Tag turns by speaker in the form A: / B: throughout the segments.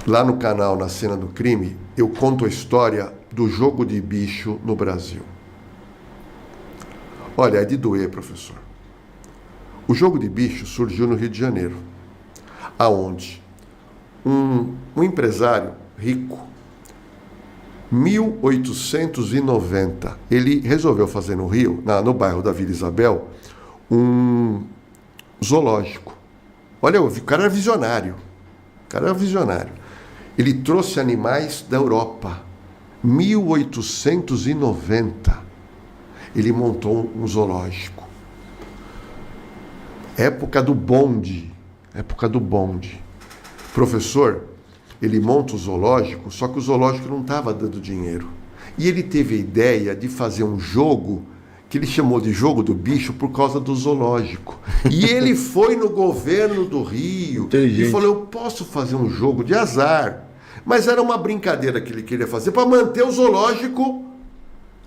A: lá no canal Na Cena do Crime, eu conto a história do jogo de bicho no Brasil. Olha, é de doer, professor. O jogo de bicho surgiu no Rio de Janeiro, aonde um empresário rico, 1890, ele resolveu fazer no Rio, no bairro da Vila Isabel, um zoológico. Olha, o cara era visionário. Ele trouxe animais da Europa. 1890, ele montou um zoológico. Época do bonde. Professor, ele monta o zoológico, só que o zoológico não estava dando dinheiro. E ele teve a ideia de fazer um jogo que ele chamou de jogo do bicho por causa do zoológico. E ele foi no governo do Rio e falou, eu posso fazer um jogo de azar. Mas era uma brincadeira que ele queria fazer para manter o zoológico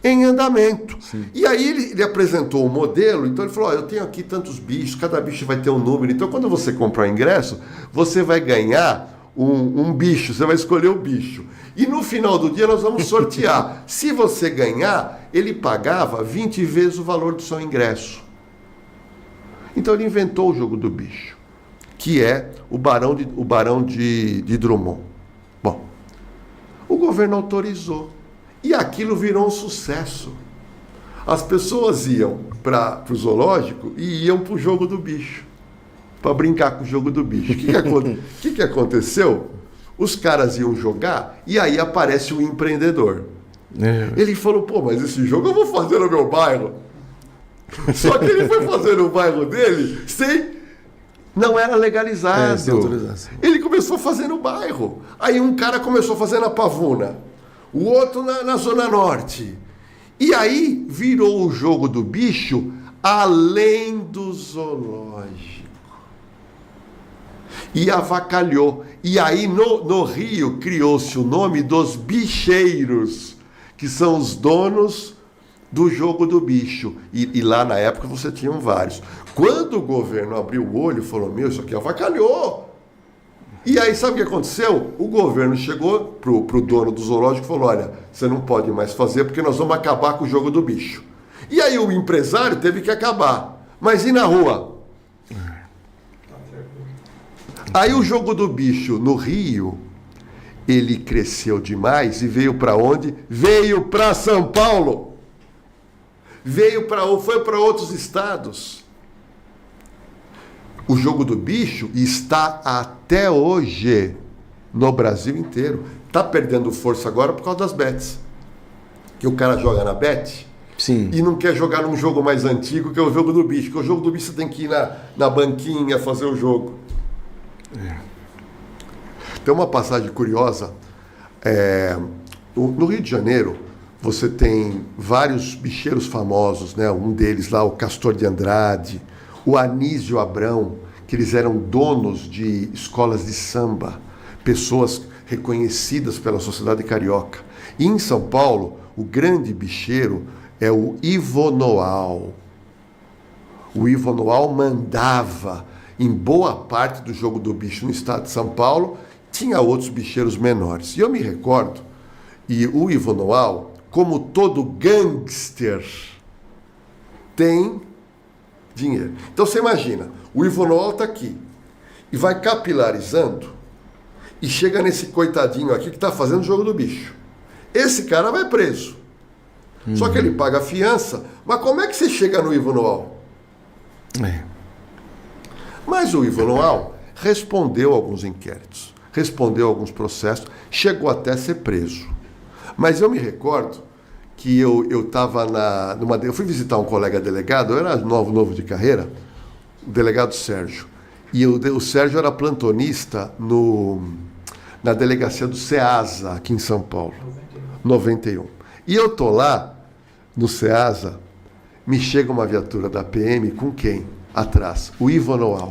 A: em andamento. Sim. E aí ele apresentou o modelo, então ele falou, eu tenho aqui tantos bichos, cada bicho vai ter um número, então quando você comprar o ingresso, você vai ganhar um bicho, você vai escolher o bicho. E no final do dia nós vamos sortear. Se você ganhar, ele pagava 20 vezes o valor do seu ingresso. Então ele inventou o jogo do bicho, que é o Barão de Drummond. Bom, o governo autorizou. E aquilo virou um sucesso. As pessoas iam para o zoológico e iam para o jogo do bicho, para brincar com o jogo do bicho. O que aconteceu? Os caras iam jogar e aí aparece o empreendedor. Ele falou, pô, mas esse jogo eu vou fazer no meu bairro. Só que ele foi fazer no bairro dele não era legalizado.
B: Sem autorização.
A: Ele começou a fazer no bairro. Aí um cara começou a fazer na Pavuna, o outro na Zona Norte. E aí virou o jogo do bicho além do zoológico. E avacalhou. E aí no Rio criou-se o nome dos bicheiros, que são os donos do jogo do bicho. E lá na época você tinha vários. Quando o governo abriu o olho e falou, isso aqui avacalhou. E aí sabe o que aconteceu? O governo chegou pro dono do zoológico e falou, olha, você não pode mais fazer porque nós vamos acabar com o jogo do bicho. E aí o empresário teve que acabar. Mas e na rua? Aí o jogo do bicho no Rio, ele cresceu demais e veio para onde? Veio para São Paulo. Foi para outros estados. O jogo do bicho está até hoje no Brasil inteiro. Está perdendo força agora por causa das bets. Que o cara joga na bet.
B: Sim.
A: E não quer jogar num jogo mais antigo, que é o jogo do bicho. Porque o jogo do bicho você tem que ir na banquinha fazer o jogo. Tem uma passagem curiosa. No Rio de Janeiro, você tem vários bicheiros famosos, né? Um deles lá, o Castor de Andrade, o Anísio Abrão, que eles eram donos de escolas de samba, pessoas reconhecidas pela sociedade carioca. E em São Paulo, o grande bicheiro é o Ivo Noal. O Ivo Noal mandava em boa parte do jogo do bicho no estado de São Paulo, tinha outros bicheiros menores. E eu me recordo, e o Ivo Noal, como todo gangster, tem dinheiro. Então você imagina, o Ivo Noal está aqui e vai capilarizando e chega nesse coitadinho aqui que está fazendo o jogo do bicho. Esse cara vai preso. Só que ele paga a fiança. Mas como é que você chega no Ivo Noal? Mas o Ivo Noal respondeu a alguns inquéritos, respondeu a alguns processos, chegou até a ser preso. Mas eu me recordo que eu estava eu fui visitar um colega delegado, eu era novo de carreira, o delegado Sérgio. E o Sérgio era plantonista na delegacia do Ceasa, aqui em São Paulo, 91. E eu tô lá, no Ceasa, me chega uma viatura da PM com quem? Atrás, o Ivo Noal.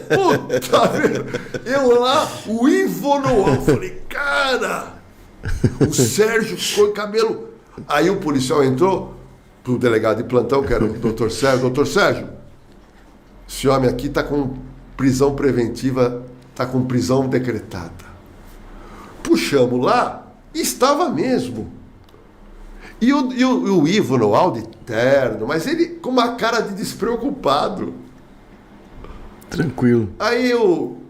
A: Puta, velho! Eu lá, o Ivo Noal. Falei, cara! O Sérgio ficou em cabelo. Aí o policial entrou pro delegado de plantão, que era o doutor Sérgio. Doutor Sérgio, esse homem aqui está com prisão preventiva, está com prisão decretada. Puxamos lá, estava mesmo. E o Ivo Noal de terno, mas ele com uma cara de despreocupado.
B: Tranquilo.
A: Aí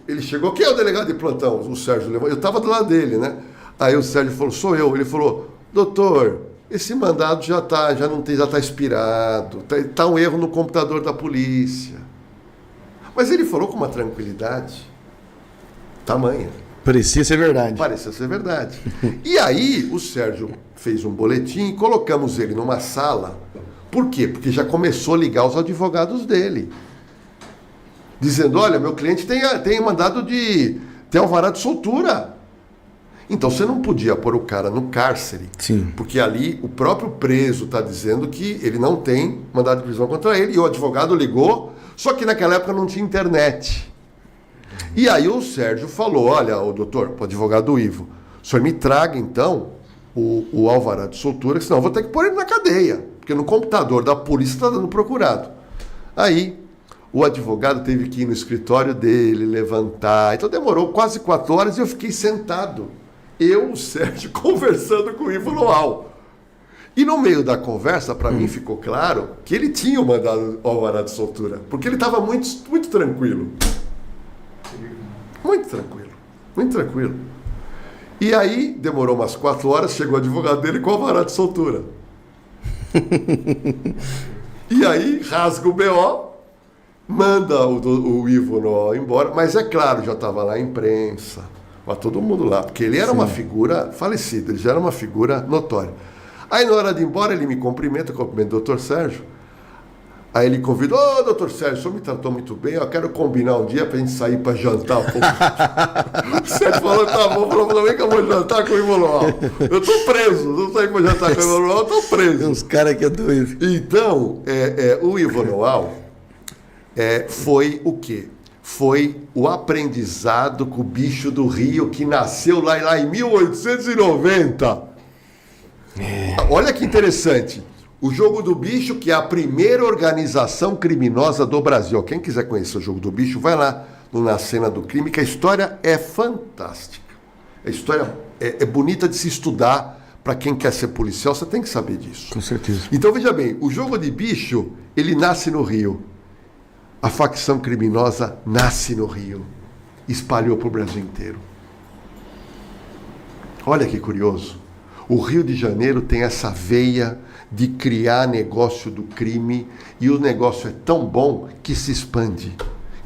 A: ele chegou, quem é o delegado de plantão? O Sérgio levou, eu estava do lado dele, né? Aí o Sérgio falou, sou eu. Ele falou, doutor, esse mandado já está expirado, tá um erro no computador da polícia. Mas ele falou com uma tranquilidade tamanha.
B: Parecia ser verdade.
A: Parecia ser verdade. E aí o Sérgio fez um boletim e colocamos ele numa sala. Por quê? Porque já começou a ligar os advogados dele. Dizendo, olha, meu cliente tem mandado tem alvará de soltura. Então você não podia pôr o cara no cárcere.
B: Sim.
A: Porque ali o próprio preso está dizendo que ele não tem mandado de prisão contra ele. E o advogado ligou, só que naquela época não tinha internet. E aí o Sérgio falou, olha, o doutor, o advogado do Ivo, o senhor me traga então o alvará de soltura, senão eu vou ter que pôr ele na cadeia, porque no computador da polícia está dando procurado. Aí o advogado teve que ir no escritório dele, levantar, então demorou quase 4 horas e eu fiquei sentado, eu, o Sérgio, conversando com o Ivo Noal. E no meio da conversa, para mim ficou claro que ele tinha mandado o alvará de soltura, porque ele estava muito, muito tranquilo. Muito tranquilo, muito tranquilo. E aí, demorou umas 4 horas, chegou o advogado dele com o alvará de soltura. E aí, rasga o BO, manda o Ivo Noal embora, mas é claro, já estava lá a imprensa, estava todo mundo lá, porque ele era uma figura falecida, ele já era uma figura notória. Aí, na hora de ir embora, ele me cumprimenta o doutor Sérgio. Aí ele convidou, doutor Sérgio, o senhor me tratou muito bem, eu quero combinar um dia pra gente sair pra jantar. O Sérgio falou, tá bom, falou, vem que eu vou jantar com o Ivo Noal. Eu tô preso, não saí pra jantar com o Ivo Noal, eu tô preso.
B: Tem uns caras que é doido.
A: Então, o Ivo Noal foi o quê? Foi o aprendizado com o bicho do Rio, que nasceu lá em 1890. Olha que interessante. O Jogo do Bicho, que é a primeira organização criminosa do Brasil. Quem quiser conhecer o Jogo do Bicho, vai lá na Cena do Crime, que a história é fantástica. A história é bonita de se estudar. Para quem quer ser policial, você tem que saber disso.
B: Com certeza.
A: Então, veja bem, o Jogo de Bicho, ele nasce no Rio. A facção criminosa nasce no Rio. Espalhou para o Brasil inteiro. Olha que curioso. O Rio de Janeiro tem essa veia de criar negócio do crime e o negócio é tão bom que se expande.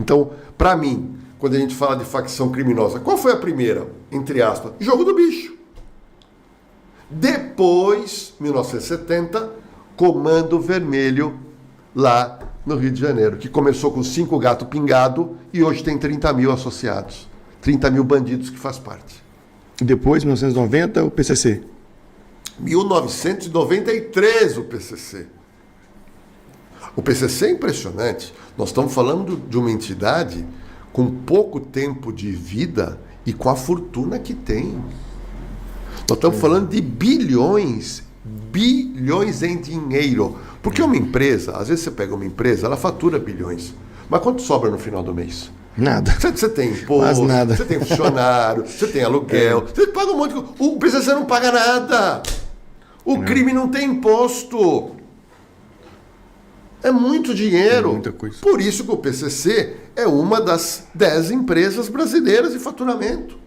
A: Então, para mim, quando a gente fala de facção criminosa, qual foi a primeira? Entre aspas, Jogo do Bicho. Depois, 1970, Comando Vermelho, lá no Rio de Janeiro, que começou com 5 gatos pingados e hoje tem 30 mil associados. 30 mil bandidos que faz parte.
B: Depois, 1990, o PCC.
A: 1993 o PCC. O PCC é impressionante. Nós estamos falando de uma entidade com pouco tempo de vida e com a fortuna que tem. Nós estamos falando de bilhões em dinheiro. Porque uma empresa, às vezes você pega uma empresa, ela fatura bilhões. Mas quanto sobra no final do mês?
B: Nada.
A: Você tem imposto, você tem funcionário, você tem aluguel, você paga um monte de coisa. O PCC não paga nada. O crime não tem imposto. É muito dinheiro.
B: É muita coisa.
A: Por isso que o PCC é uma das 10 empresas brasileiras de faturamento.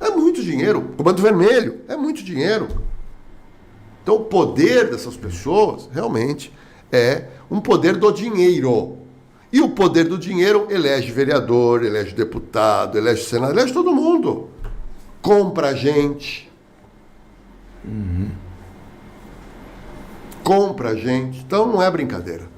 A: É muito dinheiro. Comando Vermelho é muito dinheiro. Então o poder dessas pessoas realmente é um poder do dinheiro. E o poder do dinheiro elege vereador, elege deputado, elege senador, elege todo mundo. Compra gente. Compra gente. Então não é brincadeira.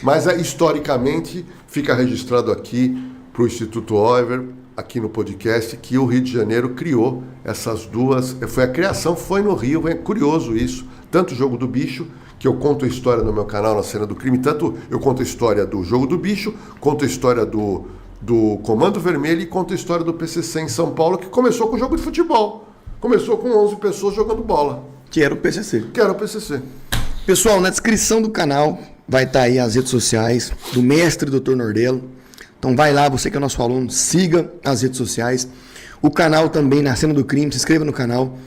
A: Mas historicamente fica registrado aqui para o Instituto Oliver, aqui no podcast, que o Rio de Janeiro criou essas duas. A criação foi no Rio, é curioso isso. Tanto o Jogo do Bicho, que eu conto a história no meu canal, na Cena do Crime, tanto eu conto a história do Jogo do Bicho, conto a história do Comando Vermelho e conto a história do PCC em São Paulo, que começou com jogo de futebol. Começou com 11 pessoas jogando bola.
B: Que era o PCC.
A: Que era o PCC.
B: Pessoal, na descrição do canal vai estar aí as redes sociais do mestre Dr. Nordelo. Então vai lá, você que é nosso aluno, siga as redes sociais. O canal também, Na Cena do Crime, se inscreva no canal.